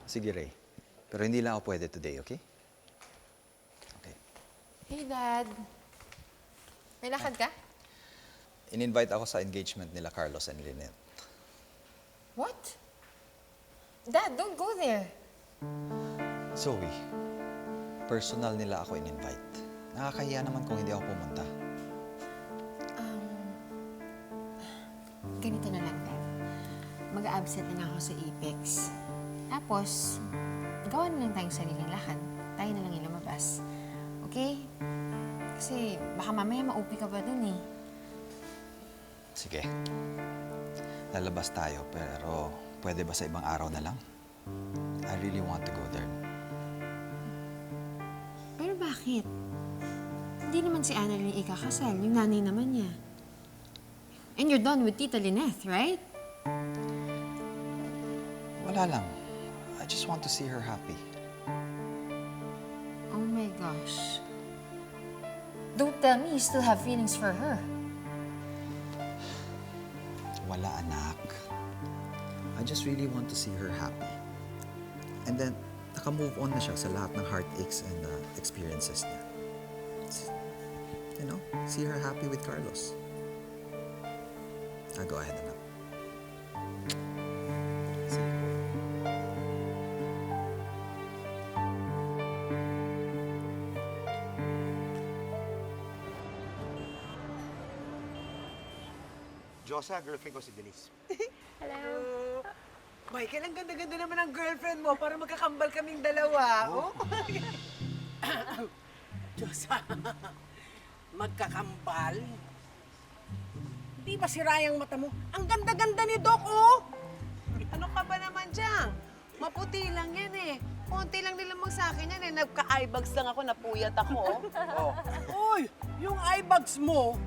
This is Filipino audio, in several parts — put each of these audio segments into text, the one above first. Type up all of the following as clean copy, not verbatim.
sige, Ray. Pero hindi lang ako pwede today, okay? Okay. Hey, Dad. May lakad ka? In-invite ako sa engagement nila Carlos and Lynette. What? Dad, don't go there. Zoe, personal nila ako in-invite. Nakakahiya naman kung hindi ako pumunta. Ganito na lang, Dad. Mag-absent na lang ako sa Apex. Tapos, gawa na lang tayong sariling lakad. Tayo na lang yung lumabas. Okay? Kasi baka mamaya maupi ka pa dun eh. Sige. Lalabas tayo, pero pwede ba sa ibang araw na lang? I really want to go there. Pero bakit? Hindi naman si Annalyn ikakasal. Yung nanay naman niya. And you're done with Tita Lynette, right? Wala lang. I just want to see her happy. Oh my gosh. Don't tell me you still have feelings for her. Wala, anak. I just really want to see her happy. And then, naka-move on na siya sa lahat ng heartaches and experiences niya. You know, see her happy with Carlos. I'll go ahead, anak. See you. Josa, girlfriend ko si Denise. Hello. Michael, ang ganda-ganda naman ang girlfriend mo para magkakambal kaming dalawa. Oh. Diyosa, magkakambal? Di ba sira yung mata mo? Ang ganda-ganda ni Doc, oh! Ano ka ba naman dyan? Maputi lang yan eh. Konti lang nilamang sa akin yan eh. Nagka-eye bags lang ako, napuyat ako. Oh. Uy, yung eye bags mo,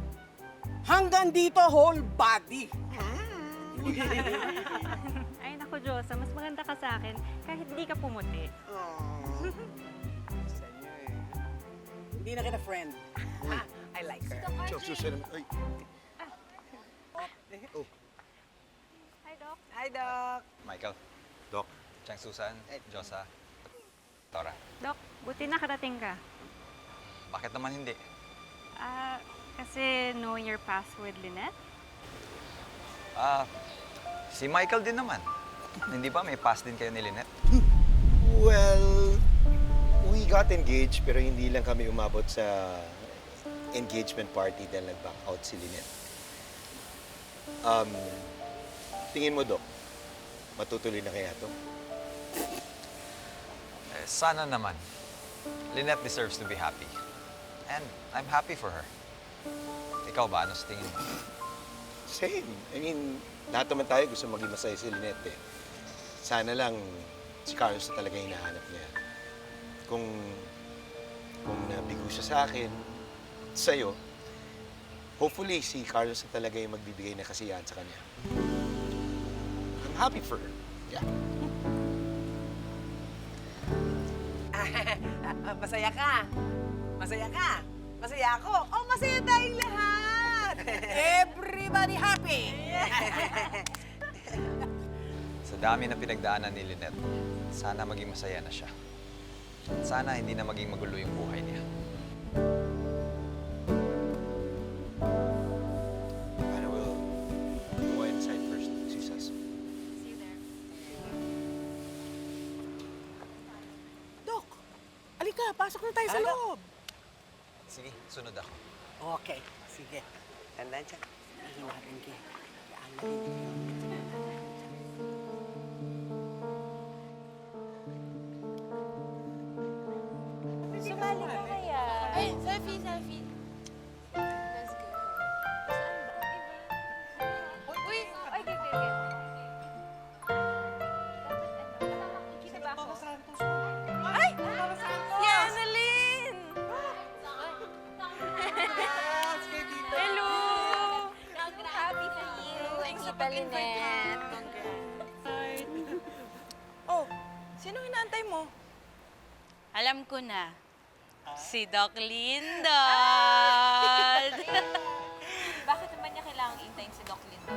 hanggang dito whole body. Ay, naku, Diyosa, mas maganda ka sa akin kahit hindi ka pumuti. Oh. Sa inyo eh. Hindi na kita friend. I like her. Susan, ay. Oh, Hi, Doc. Hi, Doc. Michael, Doc. Chang Susan, Josa, Tora. Doc, buti nakarating ka. Bakit naman hindi? Kasi knowing your past with Lynette? Si Michael din naman. Hindi ba may past din kayo ni Lynette? Well, we got engaged pero hindi lang kami umabot sa engagement party dahil nag-back out si Lynette. Tingin mo, Doc, matutuloy na kaya to? Sana naman. Lynette deserves to be happy. And I'm happy for her. Ikaw ba? Ano sa tingin mo? Same. I mean, lahat naman tayo gusto maging masaya si Lynette eh. Sana lang si Carlos na talaga hinahanap niya. Kung nabigo siya sa akin, sa'yo, hopefully si Carlos na talaga yung magbibigay ng kasiyahan sa kanya. I'm happy for her. Yeah. Masaya ka? Masaya ka? Masaya ako? Oh, masaya tayong lahat! Everybody happy! Sa dami na pinagdaanan ni Lynette, sana maging masaya na siya. Sana hindi na maging magulo yung buhay niya. But I will go inside first, she says. See you there. Dok, alika, pasok na tayo sa loob. Sige, sunod ako. Okay, sige. Tandaan siya. Ihinapin ka. Yaan Sumali ka kaya? Ay, selfie, selfie. Let's go. Uy! Ay, gigil. Kita ba ako? Ay! Si Annalyn! Hello! Happy for you. Thanks sa Lynette. Oh, sino inaantay mo? Alam ko na. Si Doc Lindol. Bakit naman niya kailangang intayin si Doc Lindon?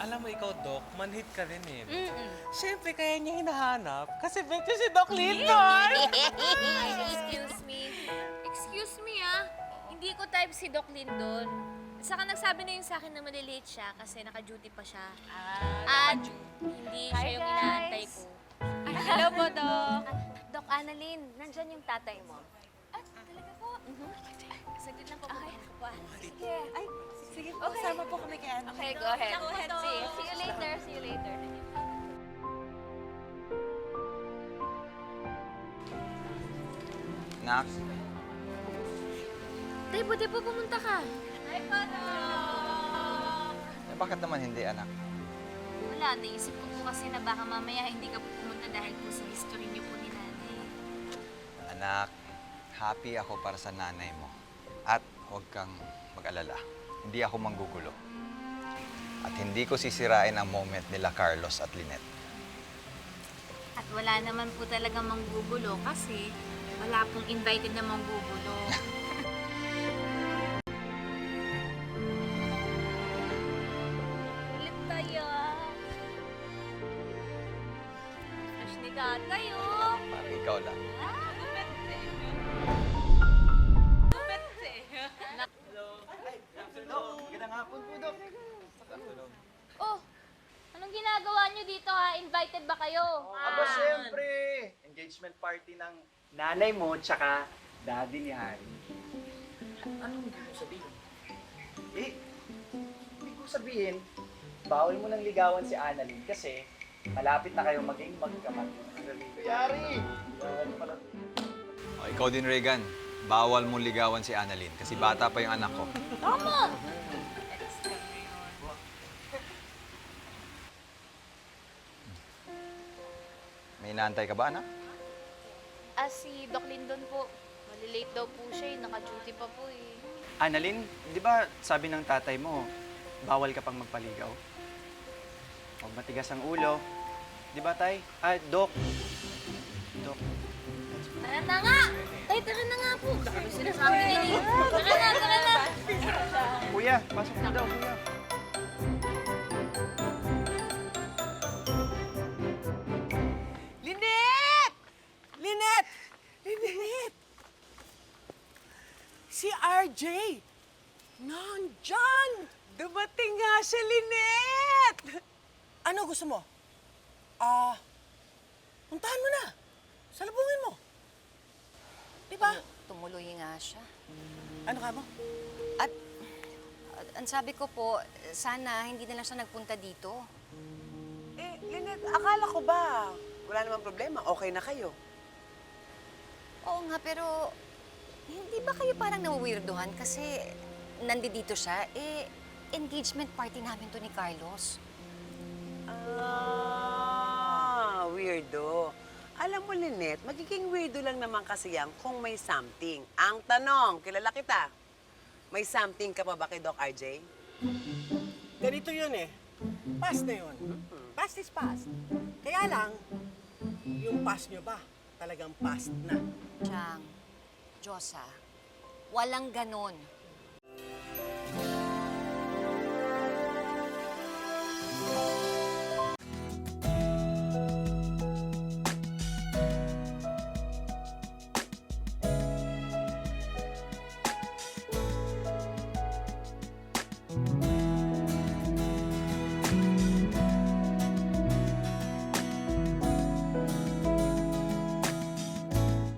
Alam mo ikaw, Doc, manhit ka rin eh. Siyempre, kaya niya hinahanap kasi bet niya si Doc Linton! Excuse me ah. Hindi ko type si Doc Lindon. Saka nagsabi na yun sa akin na malilate siya kasi naka-duty pa siya. At hindi siya yung inaantay ko. Hello po, Doc. Doc Annalyn, nandyan yung tatay mo. Ah, talaga po? Saglit lang po. Sige. Ay, sige po. Sama po kami kay Anna. Okay, go ahead. See you later. See you later. Nak, Tay, buti po pumunta ka. bakit naman hindi, anak? Wala, naisip ko po kasi na baka mamaya hindi ka po pumunta dahil po sa history niyo po ni nanay. Anak, happy ako para sa nanay mo. At huwag kang mag-alala. Hindi ako manggugulo. At hindi ko sisirain ang moment nila Carlos at Lynette. At wala naman po talaga manggugulo kasi wala pong invited na manggugulo. Ulit tayo. Fresh ni tatay, oh. Parang ikaw lang. Oh, anong ginagawa niyo dito ha? Invited ba kayo? Aba, siyempre! Engagement party ng nanay mo tsaka daddy ni Harry. Anong hindi ko sabihin? Hindi ko sabihin, bawal mo nang ligawan si Annalyn kasi malapit na kayo maging magkapatid. Yari! O, ikaw din, Regan. Bawal mong ligawan si Annalyn kasi bata pa yung anak ko. May inaantay ka ba, anak? Si Doc Lindon po. Malilate daw po siya eh. Naka-duty pa po eh. Annalyn, di ba sabi ng tatay mo, bawal ka pang magpaligaw? Huwag matigas ang ulo. Di ba, tay? Doc. Doc. Tara na nga! Tay, tara na nga po. Ano sinasabi nila eh? Tara na! Kuya, pasok na daw, kuya. Lynette! Lynette! Lynette! Si RJ! Nandyan! Dumating nga siya, Lynette! Ano gusto mo? Puntahan mo na. Salubungin mo. Di ba? Tumuloy nga siya. Ano ka mo? At ang sabi ko po, sana hindi na lang siya nagpunta dito. Lynette, akala ko ba wala namang problema, okay na kayo? Oo nga, pero hindi ba kayo parang nawiwirduhan kasi nandito siya? Engagement party namin to ni Carlos. Weirdo. Alam mo, Lynette, magiging weirdo lang naman kasi yan kung may something. Ang tanong, kilala kita, may something ka pa ba kay Doc RJ? Ganito yun eh. Past na yun. Past is past. Kaya lang, yung past nyo ba, talagang past na. Chang, Diyosa, walang ganon.